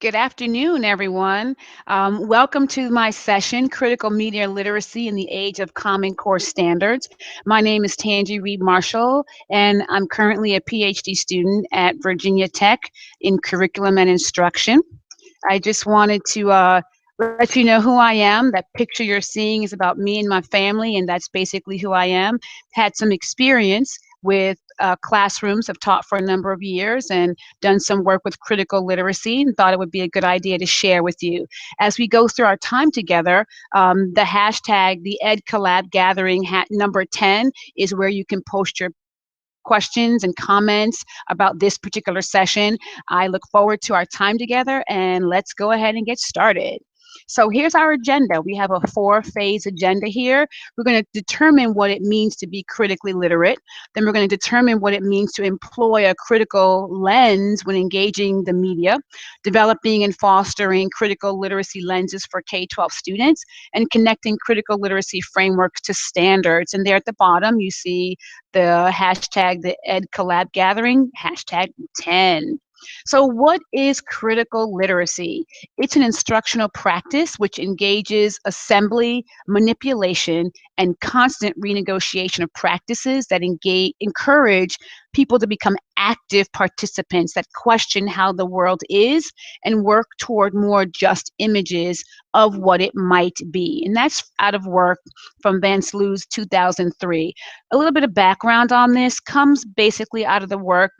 Good afternoon, everyone. Welcome to my session, Critical Media Literacy in the Age of Common Core Standards. My name is Tanji Reed Marshall, and I'm currently a PhD student at Virginia Tech in Curriculum and Instruction. I just wanted to let you know who I am. That picture you're seeing is about me and my family, and that's basically who I am. Had some experience with classrooms, have taught for a number of years, and done some work with critical literacy, and thought it would be a good idea to share with you. As we go through our time together, the hashtag, the Ed Collab Gathering number 10 is where you can post your questions and comments about this particular session. I look forward to our time together, and let's go ahead and get started. So here's our agenda. We have a 4-phase agenda here. We're going to determine what it means to be critically literate. Then we're going to determine what it means to employ a critical lens when engaging the media, developing and fostering critical literacy lenses for K-12 students, and connecting critical literacy frameworks to standards. And there at the bottom, you see the hashtag, the Ed Collab Gathering, hashtag 10. So, what is critical literacy? It's an instructional practice which engages assembly, manipulation, and constant renegotiation of practices that encourage people to become active participants that question how the world is and work toward more just images of what it might be. And that's out of work from Van Sloo's 2003. A little bit of background on this comes basically out of the work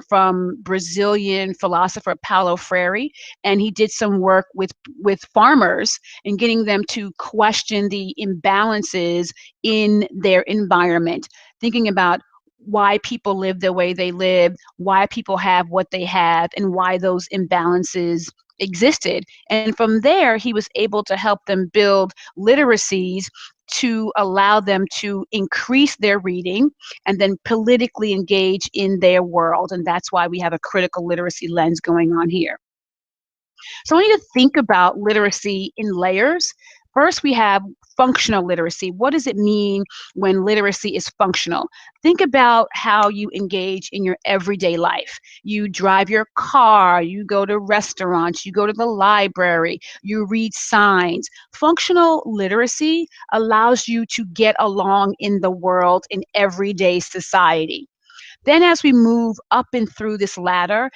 from Brazilian philosopher Paulo Freire, and he did some work with farmers and getting them to question the imbalances in their environment, thinking about why people live the way they live, why people have what they have, and why those imbalances existed. And from there, he was able to help them build literacies to allow them to increase their reading and then politically engage in their world. And that's why we have a critical literacy lens going on here. So I want you to think about literacy in layers. First, we have functional literacy. What does it mean when literacy is functional? Think about how you engage in your everyday life. You drive your car, you go to restaurants, you go to the library, you read signs. Functional literacy allows you to get along in the world in everyday society. Then, as we move up and through this ladder,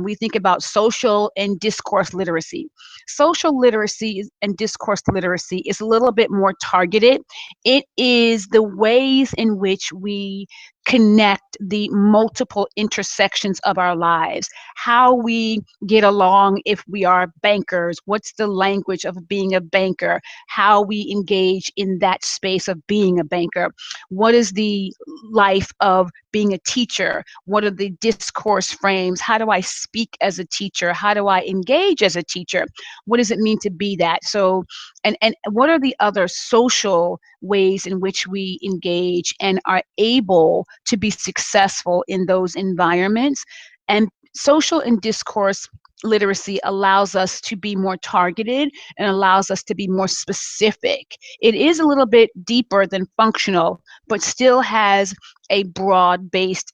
we think about social and discourse literacy. Social literacy and discourse literacy is a little bit more targeted. It is the ways in which we connect the multiple intersections of our lives, how we get along if we are bankers, what's the language of being a banker, how we engage in that space of being a banker, what is the life of being a teacher, what are the discourse frames, how do I speak as a teacher, how do I engage as a teacher, what does it mean to be that? So and what are the other social ways in which we engage and are able to be successful in those environments? And social and discourse literacy allows us to be more targeted and allows us to be more specific. It is a little bit deeper than functional, but still has a broad based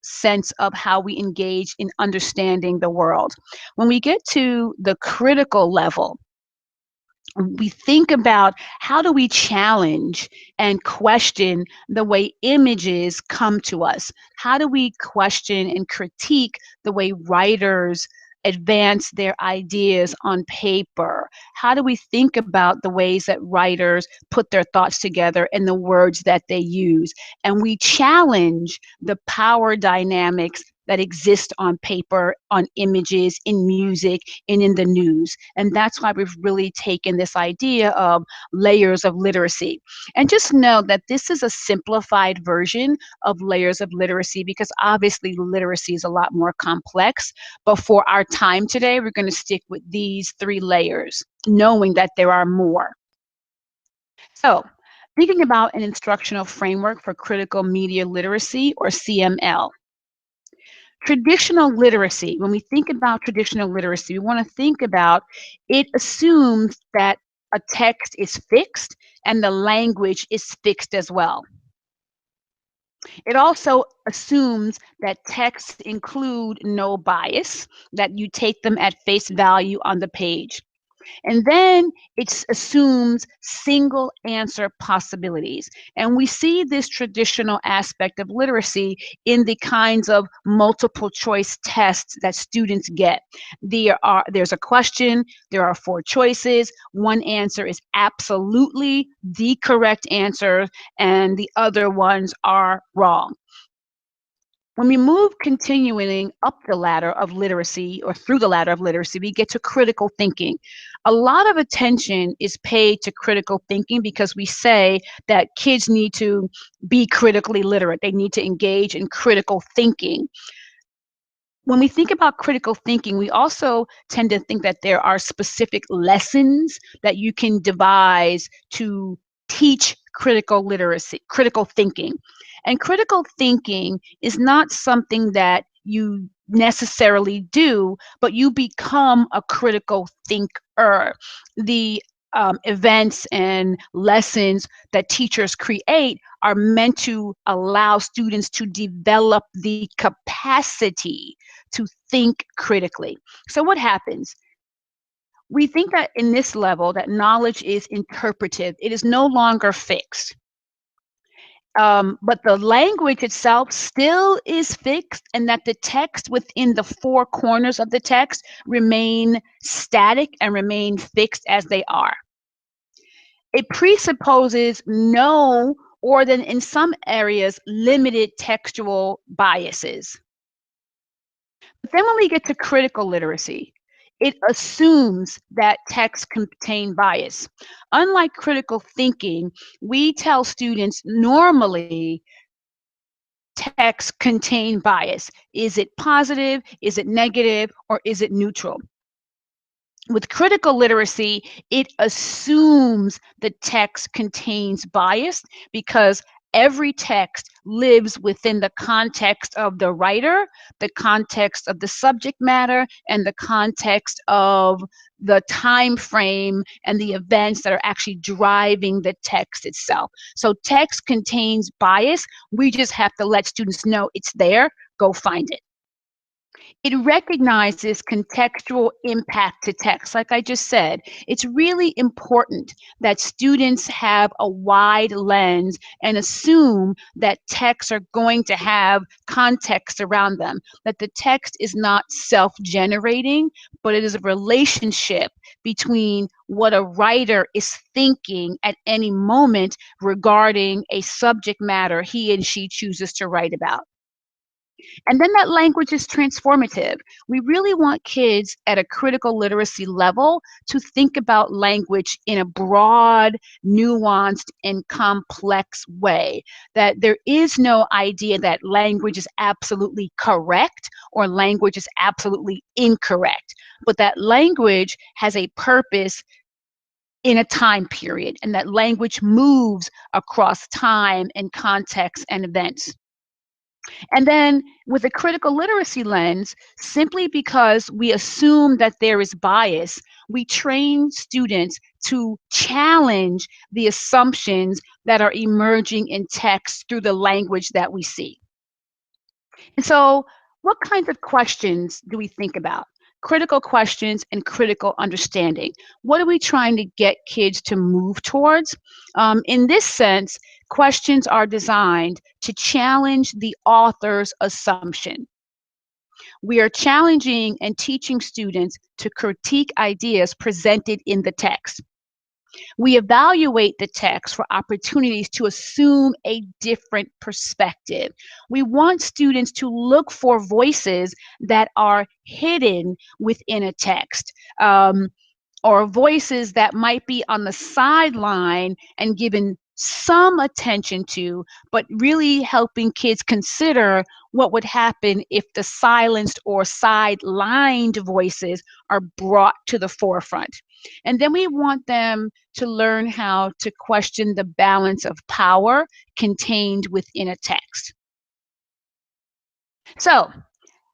sense of how we engage in understanding the world. When we get to the critical level, we think about how do we challenge and question the way images come to us? How do we question and critique the way writers advance their ideas on paper? How do we think about the ways that writers put their thoughts together and the words that they use? And we challenge the power dynamics that exist on paper, on images, in music, and in the news. And that's why we've really taken this idea of layers of literacy. And just know that this is a simplified version of layers of literacy because obviously literacy is a lot more complex. But for our time today, we're going to stick with these 3 layers, knowing that there are more. So, thinking about an instructional framework for critical media literacy, or CML. Traditional literacy, when we think about traditional literacy, we want to think about it assumes that a text is fixed and the language is fixed as well. It also assumes that texts include no bias, that you take them at face value on the page. And then it assumes single answer possibilities. And we see this traditional aspect of literacy in the kinds of multiple choice tests that students get. There's a question, there are four choices, one answer is absolutely the correct answer, and the other ones are wrong. When we move continuing up the ladder of literacy or through the ladder of literacy, we get to critical thinking. A lot of attention is paid to critical thinking because we say that kids need to be critically literate. They need to engage in critical thinking. When we think about critical thinking, we also tend to think that there are specific lessons that you can devise to teach critical literacy, critical thinking. And critical thinking is not something that you necessarily do, but you become a critical thinker. The events and lessons that teachers create are meant to allow students to develop the capacity to think critically. So what happens? We think that in this level that knowledge is interpretive. It is no longer fixed. But the language itself still is fixed, and that the text within the four corners of the text remain static and remain fixed as they are. It presupposes no, or then in some areas, limited textual biases. But then when we get to critical literacy, it assumes that texts contain bias. Unlike critical thinking, we tell students normally texts contain bias. Is it positive? Is it negative? Or is it neutral? With critical literacy, it assumes the text contains bias because every text lives within the context of the writer, the context of the subject matter, and the context of the time frame and the events that are actually driving the text itself. So text contains bias. We just have to let students know it's there. Go find it. It recognizes contextual impact to text. Like I just said, it's really important that students have a wide lens and assume that texts are going to have context around them, that the text is not self-generating, but it is a relationship between what a writer is thinking at any moment regarding a subject matter he and she chooses to write about. And then that language is transformative. We really want kids at a critical literacy level to think about language in a broad, nuanced, and complex way. That there is no idea that language is absolutely correct or language is absolutely incorrect, but that language has a purpose in a time period, and that language moves across time and context and events. And then with a critical literacy lens, simply because we assume that there is bias, we train students to challenge the assumptions that are emerging in text through the language that we see. And so, what kinds of questions do we think about? Critical questions and critical understanding. What are we trying to get kids to move towards? In this sense, questions are designed to challenge the author's assumption. We are challenging and teaching students to critique ideas presented in the text. We evaluate the text for opportunities to assume a different perspective. We want students to look for voices that are hidden within a text. Or voices that might be on the sideline and given some attention to, but really helping kids consider what would happen if the silenced or sidelined voices are brought to the forefront. And then we want them to learn how to question the balance of power contained within a text. So,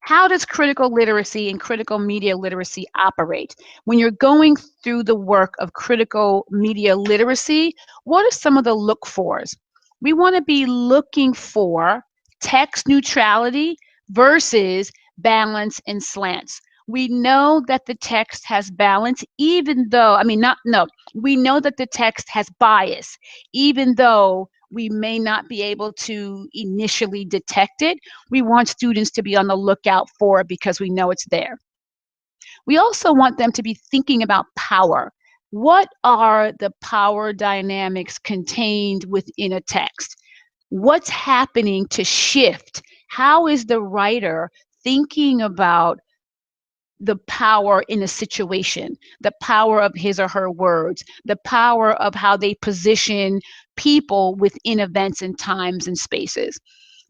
how does critical literacy and critical media literacy operate? When you're going through the work of critical media literacy, what are some of the look fors? We want to be looking for text neutrality versus balance and slants. We know that the text has balance, even though, I mean, not, no, we know that the text has bias, even though we may not be able to initially detect it. We want students to be on the lookout for it because we know it's there. We also want them to be thinking about power. What are the power dynamics contained within a text? What's happening to shift? How is the writer thinking about the power in a situation, the power of his or her words, the power of how they position people within events and times and spaces?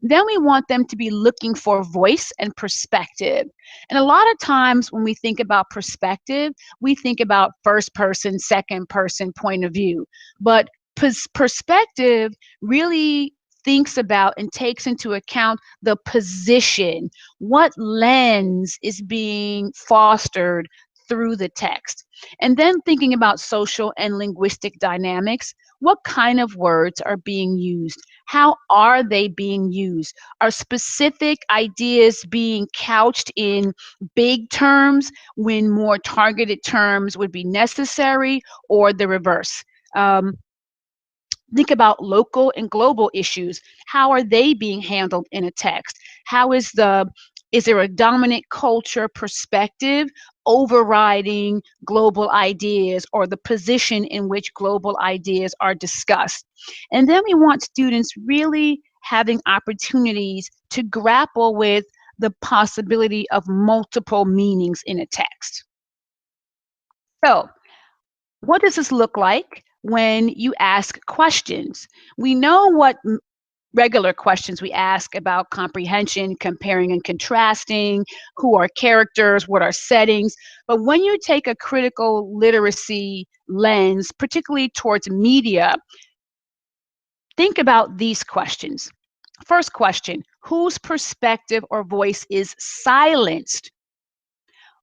Then we want them to be looking for voice and perspective. And a lot of times when we think about perspective, we think about first person, second person point of view. But perspective really thinks about and takes into account the position, what lens is being fostered through the text. And then thinking about social and linguistic dynamics, what kind of words are being used? How are they being used? Are specific ideas being couched in big terms when more targeted terms would be necessary, or the reverse? Um, Think about local and global issues. How are they being handled in a text? Is there a dominant culture perspective overriding global ideas, or the position in which global ideas are discussed? And then we want students really having opportunities to grapple with the possibility of multiple meanings in a text. So, what does this look like when you ask questions? We know what regular questions we ask about comprehension, comparing and contrasting, who are characters, what are settings. But when you take a critical literacy lens, particularly towards media, think about these questions. First question, whose perspective or voice is silenced?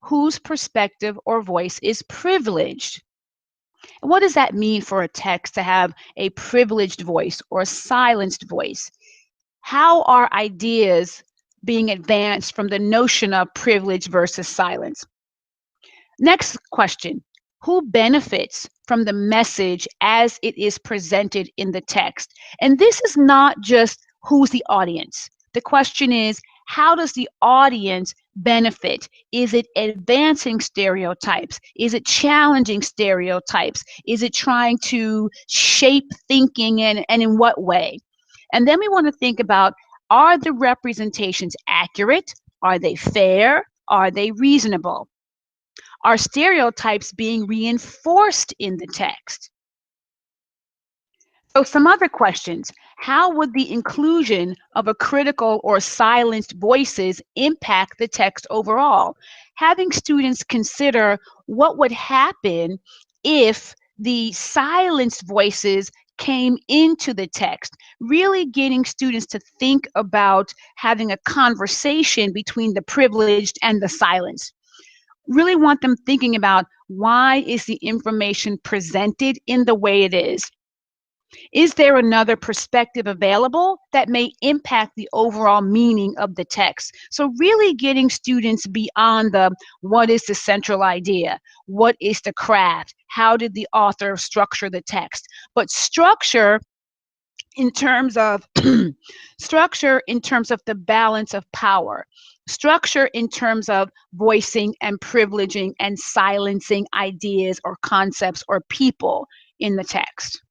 Whose perspective or voice is privileged? What does that mean for a text to have a privileged voice or a silenced voice? How are ideas being advanced from the notion of privilege versus silence? Next question, who benefits from the message as it is presented in the text? And this is not just who's the audience. The question is, how does the audience benefit? Is it advancing stereotypes? Is it challenging stereotypes? Is it trying to shape thinking, and in what way? And then we want to think about, are the representations accurate? Are they fair? Are they reasonable? Are stereotypes being reinforced in the text? So some other questions. How would the inclusion of a critical or silenced voices impact the text overall? Having students consider what would happen if the silenced voices came into the text, really getting students to think about having a conversation between the privileged and the silenced. Really want them thinking about, why is the information presented in the way it is? Is there another perspective available that may impact the overall meaning of the text? So really getting students beyond the, what is the central idea? What is the craft? How did the author structure the text? But structure in terms of structure in terms of the balance of power, structure in terms of voicing and privileging and silencing ideas or concepts or people in the text.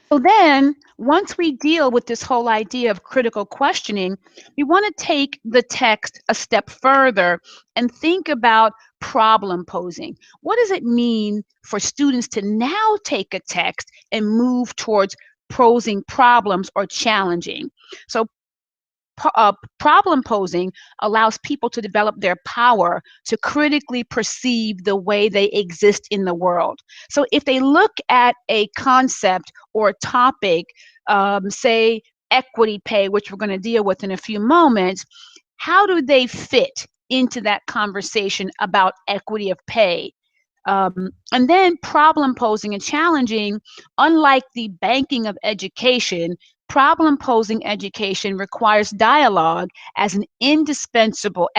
So then, once we deal with this whole idea of critical questioning, we want to take the text a step further and think about problem posing. What does it mean for students to now take a text and move towards posing problems or challenging? So problem posing allows people to develop their power to critically perceive the way they exist in the world. So if they look at a concept or a topic, say equity pay, which we're going to deal with in a few moments, how do they fit into that conversation about equity of pay? And then problem posing and challenging, unlike the banking of education, problem posing education requires dialogue as indispensable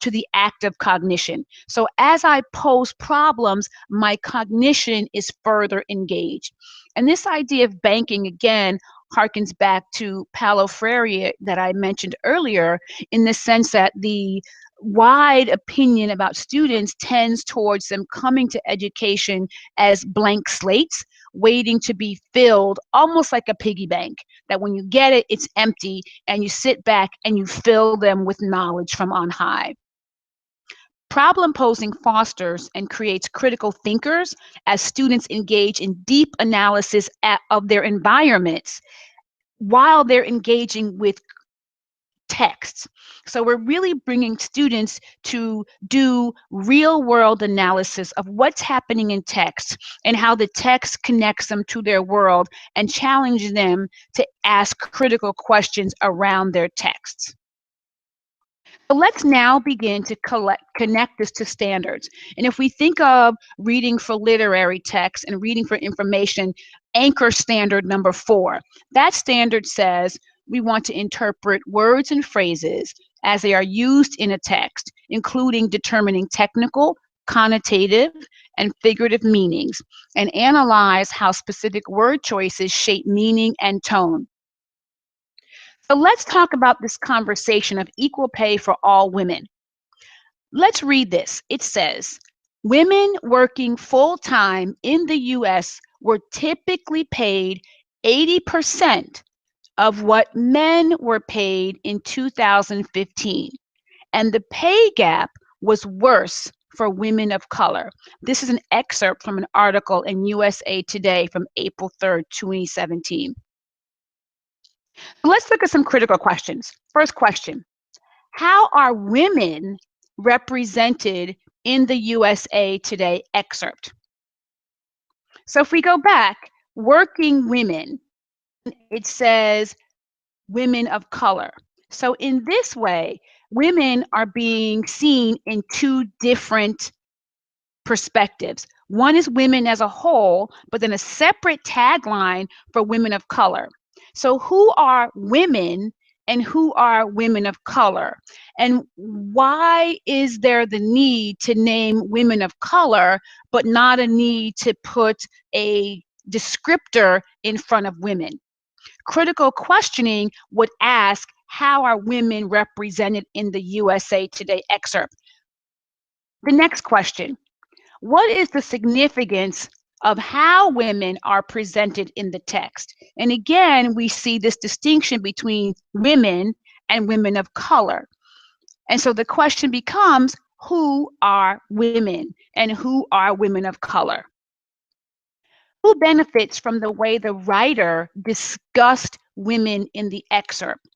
to the act of cognition. So as I pose problems, my cognition is further engaged. And this idea of banking, again, harkens back to Paulo Freire that I mentioned earlier, in the sense that the wide opinion about students tends towards them coming to education as blank slates, waiting to be filled, almost like a piggy bank, that when you get it, it's empty, and you sit back and you fill them with knowledge from on high. Problem posing fosters and creates critical thinkers as students engage in deep analysis of their environments while they're engaging with texts. So we're really bringing students to do real world analysis of what's happening in text and how the text connects them to their world, and challenge them to ask critical questions around their texts. So let's now begin to connect this to standards. And if we think of reading for literary text and reading for information, anchor standard number 4, that standard says we want to interpret words and phrases as they are used in a text, including determining technical, connotative, and figurative meanings, and analyze how specific word choices shape meaning and tone. So let's talk about this conversation of equal pay for all women. Let's read this. It says, women working full-time in the US were typically paid 80% of what men were paid in 2015. And the pay gap was worse for women of color. This is an excerpt from an article in USA Today from April 3rd, 2017. Let's look at some critical questions. First question, how are women represented in the USA Today excerpt? So if we go back, working women, it says women of color. So in this way, women are being seen in two different perspectives. One is women as a whole, but then a separate tagline for women of color. So who are women and who are women of color? And why is there the need to name women of color, but not a need to put a descriptor in front of women? Critical questioning would ask, how are women represented in the USA Today excerpt? The next question, what is the significance of how women are presented in the text? And again, we see this distinction between women and women of color. And so the question becomes, who are women and who are women of color? Who benefits from the way the writer discussed women in the excerpt?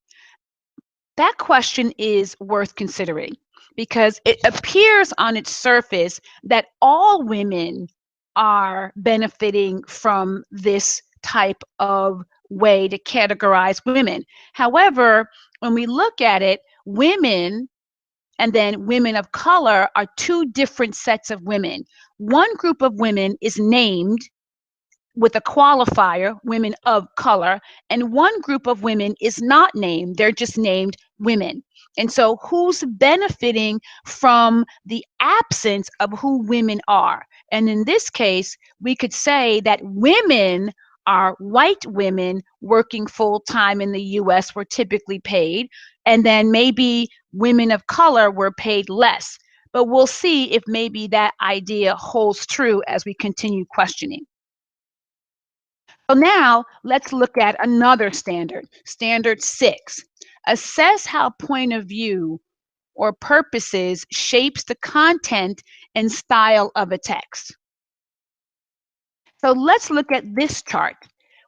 That question is worth considering, because it appears on its surface that all women are benefiting from this type of way to categorize women. However, when we look at it, women and then women of color are two different sets of women. One group of women is named with a qualifier, women of color, and one group of women is not named, they're just named women. And so who's benefiting from the absence of who women are? And in this case, we could say that women are white women working full-time in the US were typically paid, and then maybe women of color were paid less. But we'll see if maybe that idea holds true as we continue questioning. So now let's look at another standard, standard 6. Assess how point of view or purposes shapes the content and style of a text. So let's look at this chart.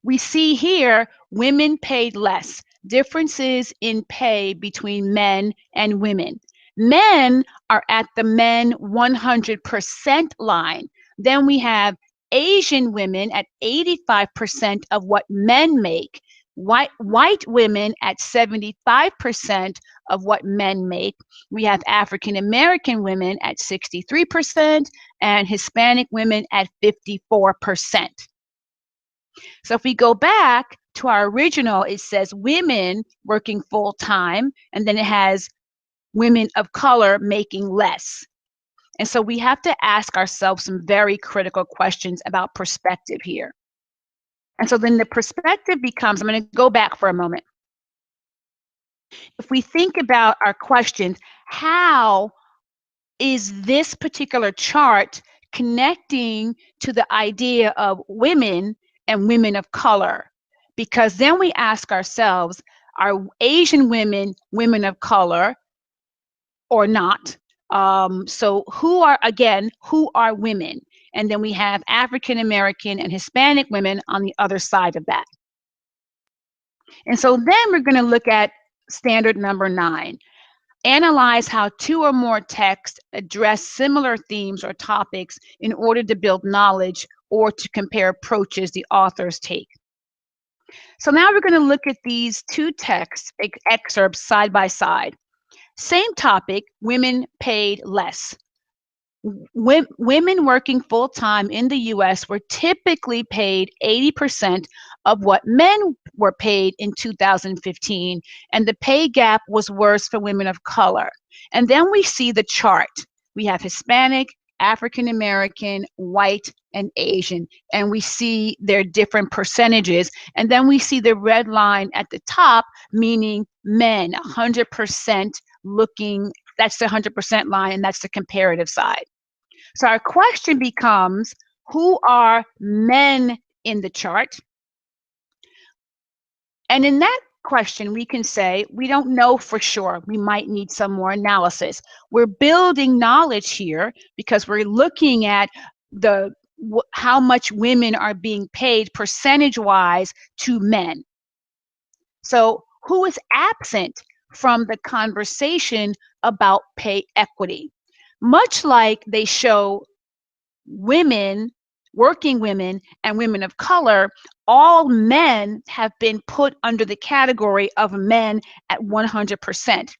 We see here women paid less, differences in pay between men and women. Men are at the men 100% line. Then we have Asian women at 85% of what men make, white women at 75% of what men make. We have African American women at 63% and Hispanic women at 54%. So if we go back to our original, it says women working full time, and then it has women of color making less. And so we have to ask ourselves some very critical questions about perspective here. And so then the perspective becomes, I'm going to go back for a moment. If we think about our questions, how is this particular chart connecting to the idea of women and women of color? Because then we ask ourselves, are Asian women women of color or not? So who are women? And then we have African American and Hispanic women on the other side of that. And so then we're going to look at standard number 9. Analyze how 2 or more texts address similar themes or topics in order to build knowledge or to compare approaches the authors take. So now we're going to look at these 2 text excerpts side by side. Same topic, women paid less. Women working full-time in the US were typically paid 80% of what men were paid in 2015, and the pay gap was worse for women of color. And then we see the chart. We have Hispanic, African American, white, and Asian, and we see their different percentages. And then we see the red line at the top, meaning men, 100% looking, that's the 100% line, and that's the comparative side. So our question becomes, who are men in the chart? And in that question, we can say, we don't know for sure. We might need some more analysis. We're building knowledge here because we're looking at how much women are being paid percentage-wise to men. So who is absent from the conversation about pay equity? Much like they show women, working women, and women of color, all men have been put under the category of men at 100%.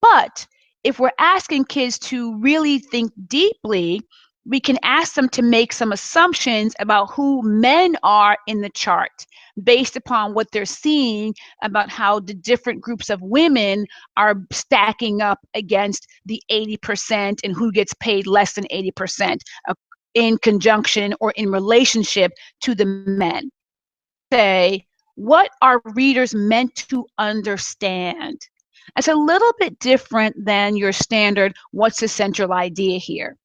But if we're asking kids to really think deeply, we can ask them to make some assumptions about who men are in the chart based upon what they're seeing about how the different groups of women are stacking up against the 80% and who gets paid less than 80% in conjunction or in relationship to the men. Say, what are readers meant to understand? It's a little bit different than your standard, what's the central idea here?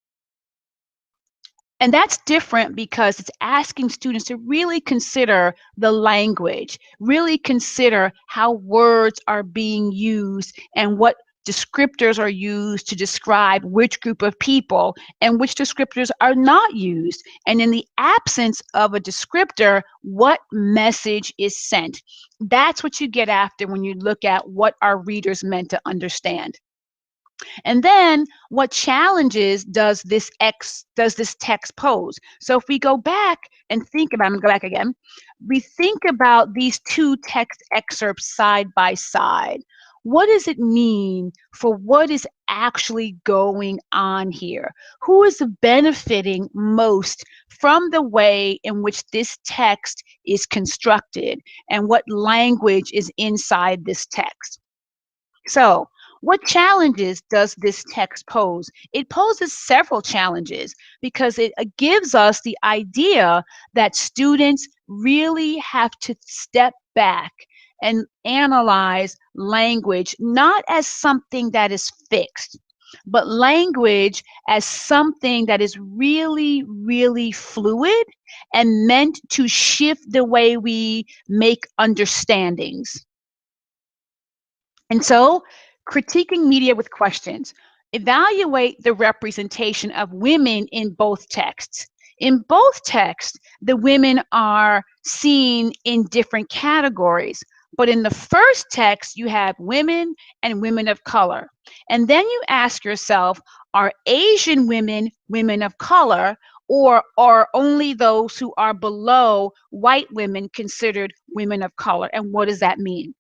And that's different because it's asking students to really consider the language, really consider how words are being used and what descriptors are used to describe which group of people and which descriptors are not used. And in the absence of a descriptor, what message is sent? That's what you get after when you look at what are readers meant to understand. And then what challenges does this text pose? So if we go back and think about, I'm going to go back again. We think about these 2 text excerpts side by side. What does it mean for what is actually going on here? Who is benefiting most from the way in which this text is constructed and what language is inside this text? So, what challenges does this text pose? It poses several challenges because it gives us the idea that students really have to step back and analyze language not as something that is fixed, but language as something that is really, really fluid and meant to shift the way we make understandings. And so, critiquing media with questions. Evaluate the representation of women in both texts. In both texts, the women are seen in different categories. But in the first text, you have women and women of color. And then you ask yourself, are Asian women women of color, or are only those who are below white women considered women of color? And what does that mean?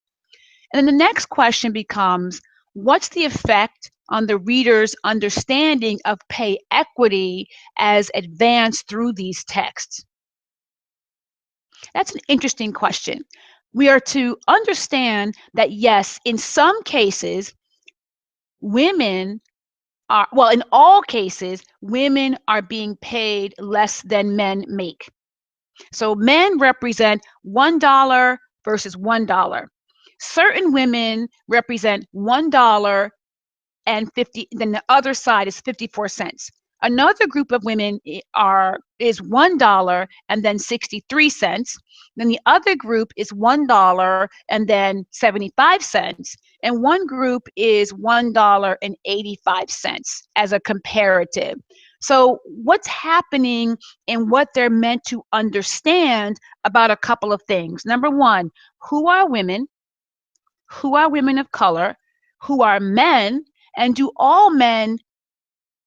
And then the next question becomes, what's the effect on the reader's understanding of pay equity as advanced through these texts? That's an interesting question. We are to understand that, yes, in some cases, women well, in all cases, women are being paid less than men make. So men represent $1 versus $1. Certain women represent $1 and 50, then the other side is 54 cents. Another group of women is $1 and then 63 cents. Then the other group is $1 and then 75 cents. And one group is $1 and 85 cents as a comparative. So what's happening and what they're meant to understand about a couple of things. Number one, who are women? Who are women of color? Who are men? And do all men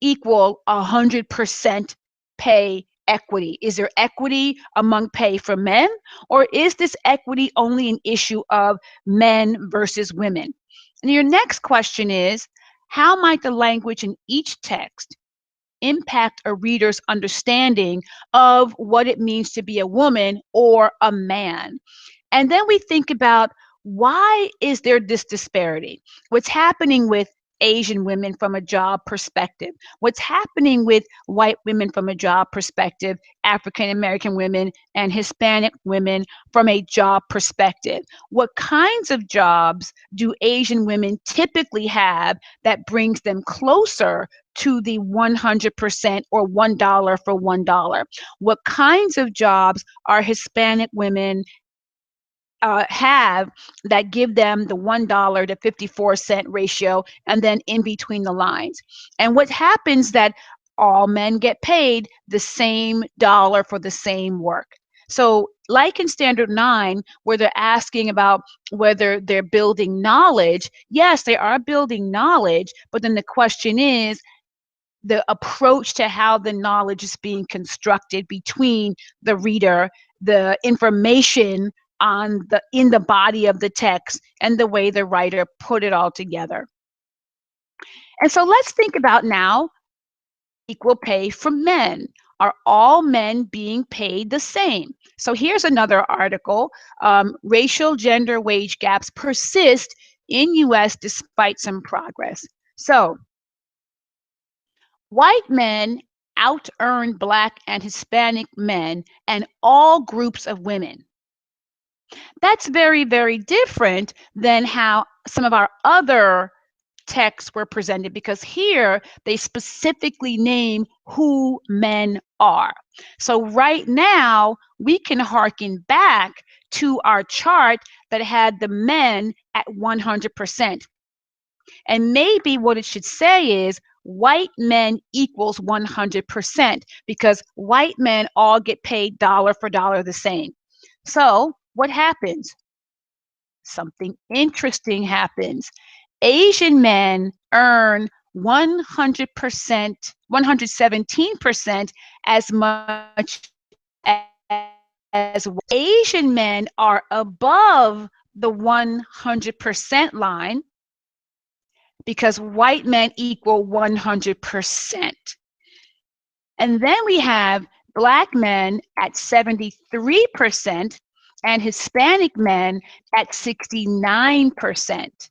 equal 100% pay equity? Is there equity among pay for men? Or is this equity only an issue of men versus women? And your next question is, how might the language in each text impact a reader's understanding of what it means to be a woman or a man? And then we think about, why is there this disparity? What's happening with Asian women from a job perspective? What's happening with white women from a job perspective, African American women and Hispanic women from a job perspective? What kinds of jobs do Asian women typically have that brings them closer to the 100% or $1 for $1? What kinds of jobs are Hispanic women have that give them the $1 to 54-cent ratio, and then in between the lines? And what happens that all men get paid the same dollar for the same work? So like in Standard 9, where they're asking about whether they're building knowledge, yes, they are building knowledge, but then the question is, the approach to how the knowledge is being constructed between the reader, the information in the body of the text, and the way the writer put it all together. And so let's think about now equal pay for men. Are all men being paid the same? So here's another article. Racial gender wage gaps persist in US despite some progress. So white men out-earn Black and Hispanic men and all groups of women. That's very, very different than how some of our other texts were presented, because here they specifically name who men are. So right now, we can harken back to our chart that had the men at 100%. And maybe what it should say is white men equals 100%, because white men all get paid dollar for dollar the same. So what happens? Something interesting happens. Asian men earn 100%, 117% as much as Asian men are above the 100% line, because white men equal 100%. And then we have Black men at 73% and Hispanic men at 69%.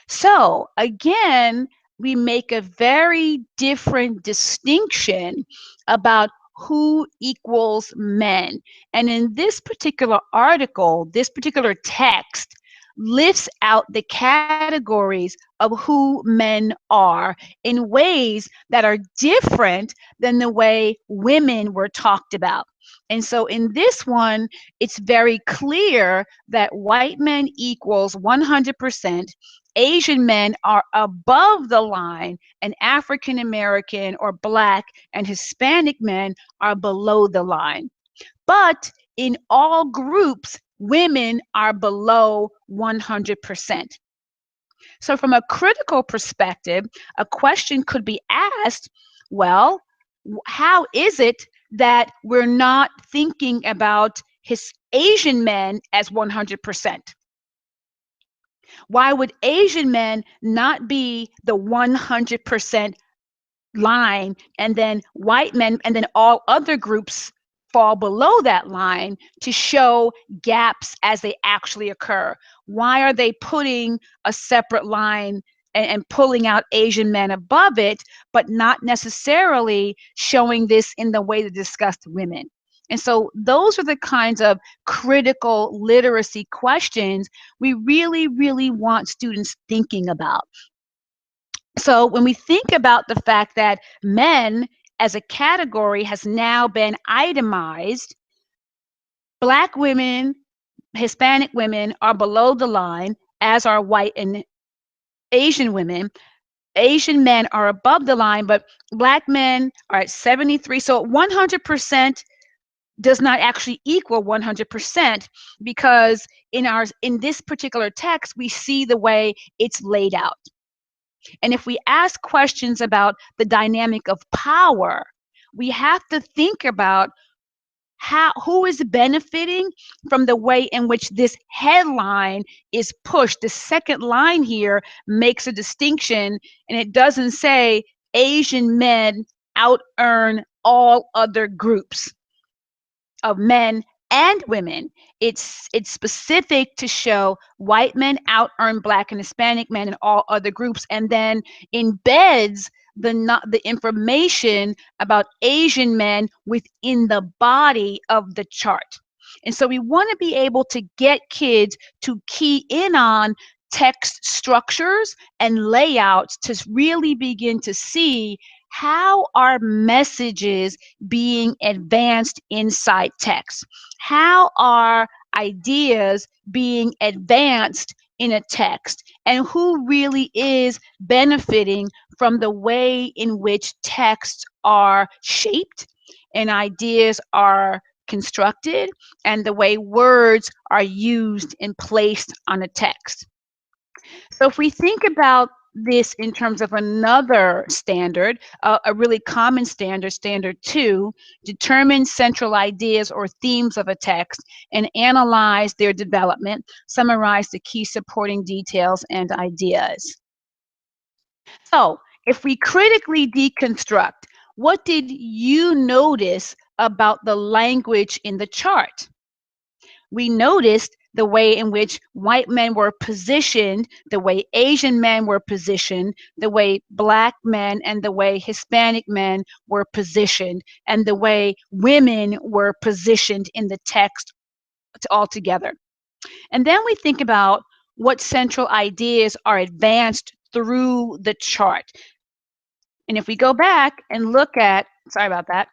So again, we make a very different distinction about who equals men. And in this particular article, this particular text lifts out the categories of who men are in ways that are different than the way women were talked about. And so in this one, it's very clear that white men equals 100%, Asian men are above the line, and African American or Black and Hispanic men are below the line. But in all groups, women are below 100%. So from a critical perspective, a question could be asked, well, how is it that we're not thinking about Asian men as 100%? Why would Asian men not be the 100% line, and then white men, and then all other groups fall below that line to show gaps as they actually occur? Why are they putting a separate line and pulling out Asian men above it, but not necessarily showing this in the way they discussed women? And so those are the kinds of critical literacy questions we really, really want students thinking about. So when we think about the fact that men as a category has now been itemized, Black women, Hispanic women are below the line, as are white and Asian women. Asian men are above the line, but Black men are at 73. So 100% does not actually equal 100%, because in this particular text, we see the way it's laid out. And if we ask questions about the dynamic of power, we have to think about who is benefiting from the way in which this headline is pushed. The second line here makes a distinction, and it doesn't say Asian men out earn all other groups of men and women. It's specific to show white men out earn Black and Hispanic men and all other groups, and then embeds the information about Asian men within the body of the chart. And so we want to be able to get kids to key in on text structures and layouts to really begin to see how are messages being advanced inside text. How are ideas being advanced in a text, and who really is benefiting from the way in which texts are shaped and ideas are constructed, and the way words are used and placed on a text. So if we think about this in terms of another standard, a really common standard, standard 2, determine central ideas or themes of a text and analyze their development, summarize the key supporting details and ideas. So if we critically deconstruct, what did you notice about the language in the chart? We noticed the way in which white men were positioned, the way Asian men were positioned, the way Black men and the way Hispanic men were positioned, and the way women were positioned in the text altogether. And then we think about what central ideas are advanced through the chart. And if we go back and look at, sorry about that,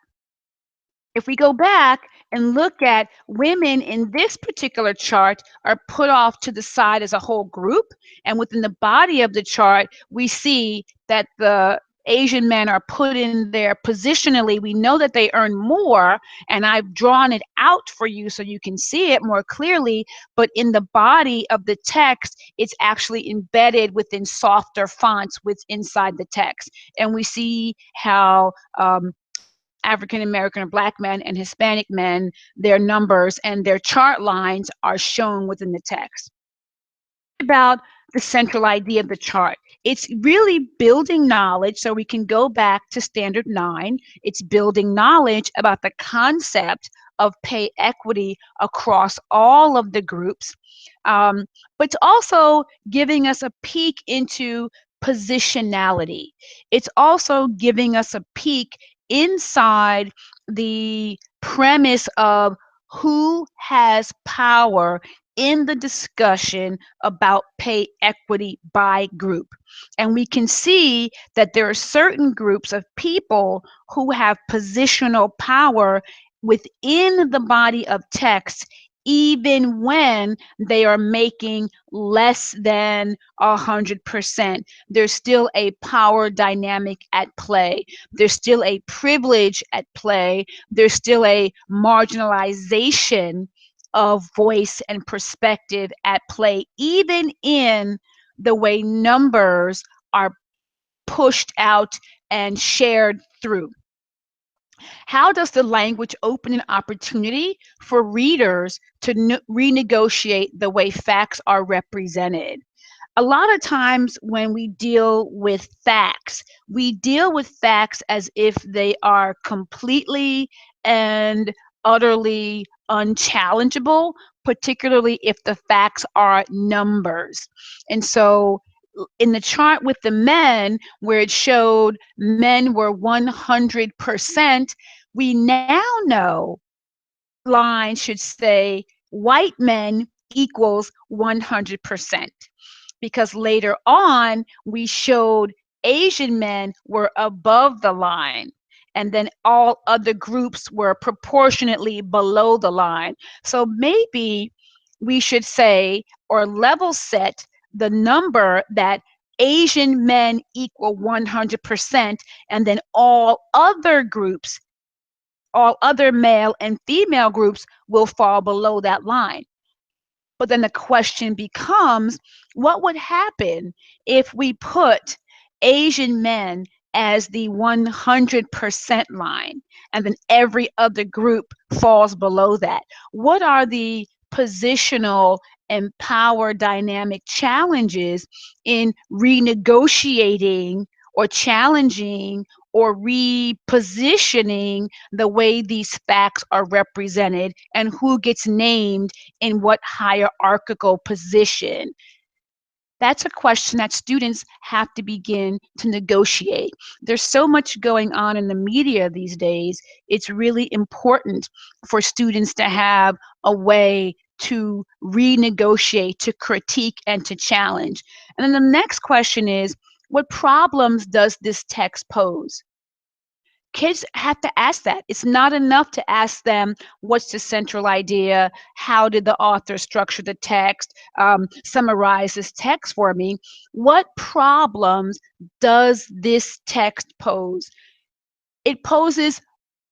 if we go back and look at women in this particular chart are put off to the side as a whole group, and within the body of the chart, we see that the Asian men are put in there positionally. We know that they earn more, and I've drawn it out for you so you can see it more clearly, but in the body of the text, it's actually embedded within softer fonts inside the text. And we see how African American or Black men and Hispanic men, their numbers and their chart lines are shown within the text. About the central idea of the chart, it's really building knowledge, so we can go back to standard 9. It's building knowledge about the concept of pay equity across all of the groups, but it's also giving us a peek into positionality. It's also giving us a peek inside the premise of who has power in the discussion about pay equity by group. And we can see that there are certain groups of people who have positional power within the body of text, even when they are making less than 100%. There's still a power dynamic at play. There's still a privilege at play. There's still a marginalization of voice and perspective at play, even in the way numbers are pushed out and shared through. How does the language open an opportunity for readers to renegotiate the way facts are represented? A lot of times when we deal with facts as if they are completely and utterly unchallengeable, particularly if the facts are numbers. And so in the chart with the men, where it showed men were 100%, we now know line should say white men equals 100%, because later on we showed Asian men were above the line, and then all other groups were proportionately below the line. So maybe we should say, or level set, the number that Asian men equal 100%, and then all other male and female groups will fall below that line. But then the question becomes, what would happen if we put Asian men as the 100% line, and then every other group falls below that? What are the positional and power dynamic challenges in renegotiating or challenging or repositioning the way these facts are represented, and who gets named in what hierarchical position? That's a question that students have to begin to negotiate. There's so much going on in the media these days. It's really important for students to have a way to renegotiate, to critique, and to challenge. And then the next question is, what problems does this text pose? Kids have to ask that. It's not enough to ask them, what's the central idea? How did the author structure the text? Summarize this text for me. What problems does this text pose? It poses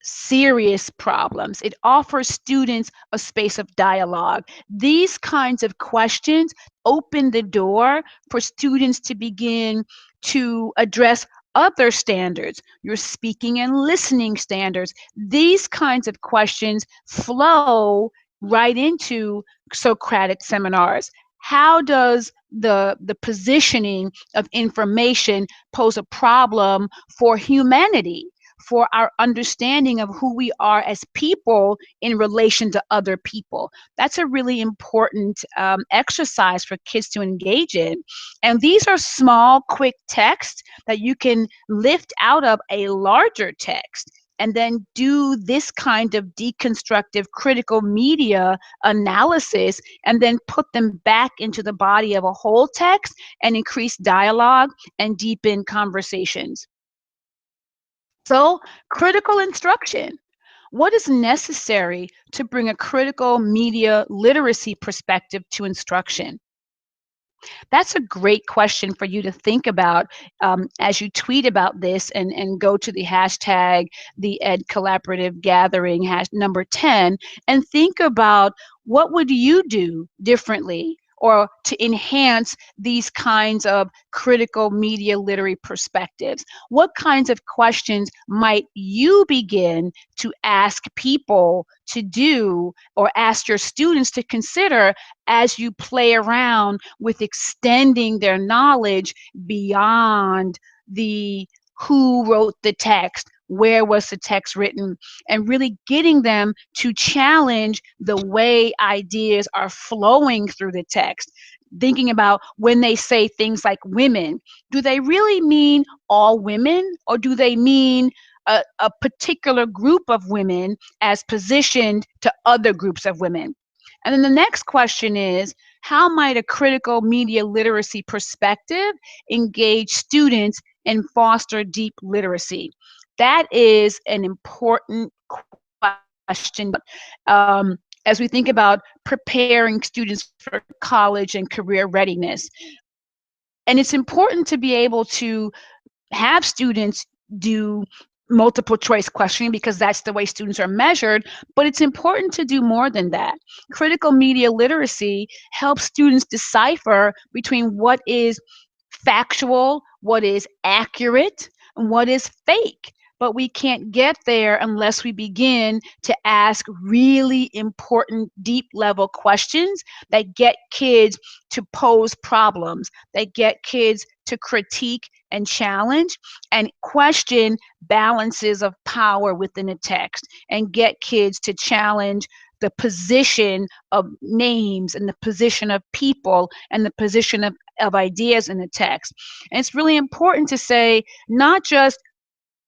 serious problems. It offers students a space of dialogue. These kinds of questions open the door for students to begin to address other standards, your speaking and listening standards. These kinds of questions flow right into Socratic seminars. How does the positioning of information pose a problem for humanity, for our understanding of who we are as people in relation to other people? That's a really important exercise for kids to engage in. And these are small, quick texts that you can lift out of a larger text and then do this kind of deconstructive critical media analysis, and then put them back into the body of a whole text and increase dialogue and deepen conversations. So, critical instruction. What is necessary to bring a critical media literacy perspective to instruction? That's a great question for you to think about as you tweet about this, and go to the hashtag, the Ed Collaborative Gathering, number 10, and think about, what would you do differently or to enhance these kinds of critical media literary perspectives? What kinds of questions might you begin to ask people to do, or ask your students to consider, as you play around with extending their knowledge beyond the who wrote the text, where was the text written, and really getting them to challenge the way ideas are flowing through the text? Thinking about, when they say things like women, do they really mean all women, or do they mean a particular group of women as positioned to other groups of women? And then the next question is, how might a critical media literacy perspective engage students and foster deep literacy? That is an important question as we think about preparing students for college and career readiness. And it's important to be able to have students do multiple choice questioning, because that's the way students are measured, but it's important to do more than that. Critical media literacy helps students decipher between what is factual, what is accurate, and what is fake. but we can't get there unless we begin to ask really important, deep level questions that get kids to pose problems, that get kids to critique and challenge and question balances of power within a text, and get kids to challenge the position of names and the position of people and the position of ideas in the text. And it's really important to say not just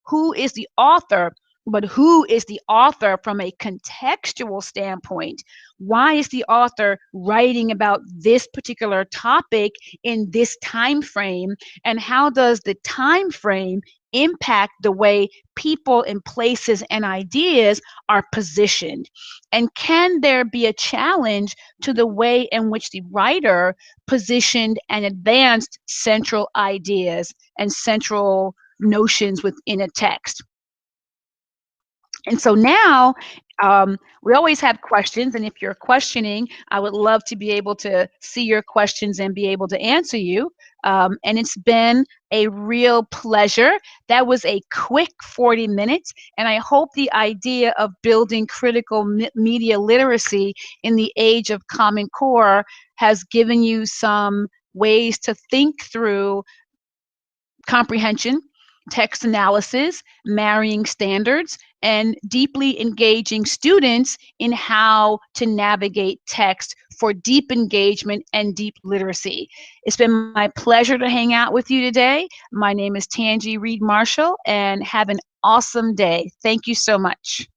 who is the author, but who is the author from a contextual standpoint. Why is the author writing about this particular topic in this time frame, and how does the time frame impact the way people and places and ideas are positioned? And can there be a challenge to the way in which the writer positioned and advanced central ideas and central notions within a text? And so now we always have questions, and if you're questioning, I would love to be able to see your questions and be able to answer you. And it's been a real pleasure. That was a quick 40 minutes, and I hope the idea of building critical media literacy in the age of Common Core has given you some ways to think through comprehension, text analysis, marrying standards, and deeply engaging students in how to navigate text for deep engagement and deep literacy. It's been my pleasure to hang out with you today. My name is Tanji Reed Marshall, and have an awesome day. Thank you so much.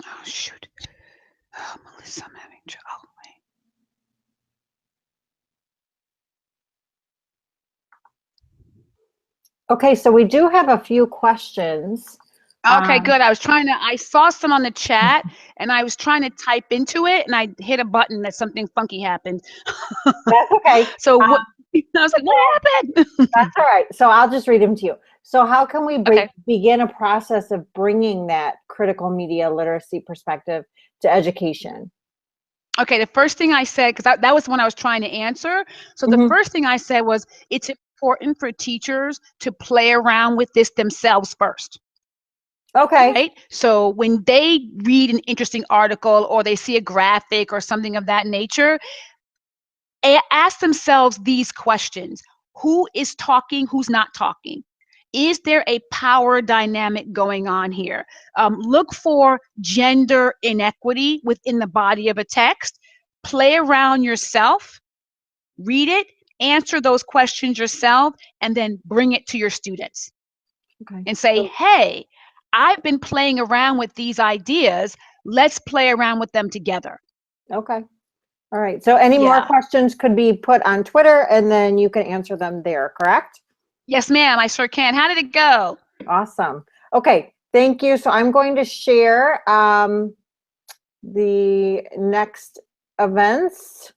Oh, shoot. Oh, Melissa, I'm having trouble. Okay, so we do have a few questions. Okay, good. I saw some on the chat, and I was trying to type into it, and I hit a button that something funky happened. That's okay. So what, I was like, what happened? That's all right. So I'll just read them to you. So how can we Okay. begin a process of bringing that critical media literacy perspective to education? Okay, the first thing I said, because that was the one I was trying to answer. So the first thing I said was, it's important for teachers to play around with this themselves first. Okay. Right? So when they read an interesting article or they see a graphic or something of that nature, ask themselves these questions. Who is talking? Who's not talking? Is there a power dynamic going on here? Look for gender inequity within the body of a text. Play around yourself, read it, answer those questions yourself, and then bring it to your students. Okay. And say, hey, I've been playing around with these ideas. Let's play around with them together. Okay. All right. So any more Yeah. questions could be put on Twitter and then you can answer them there, correct? Yes, ma'am. I sure can. How did it go? Awesome. Okay. Thank you. So I'm going to share the next events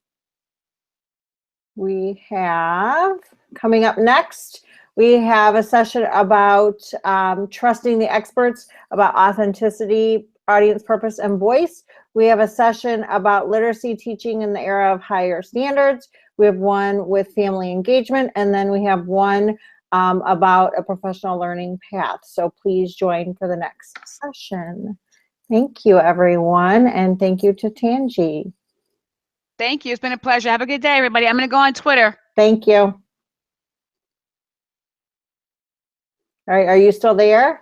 we have coming up next. We have a session about trusting the experts, about authenticity, audience purpose, and voice. We have a session about literacy teaching in the era of higher standards. We have one with family engagement, and then we have one about a professional learning path. So please join for the next session. Thank you, everyone, and thank you to Tanji. Thank you. It's been a pleasure. Have a good day, everybody. I'm going to go on Twitter. Thank you. All right, are you still there?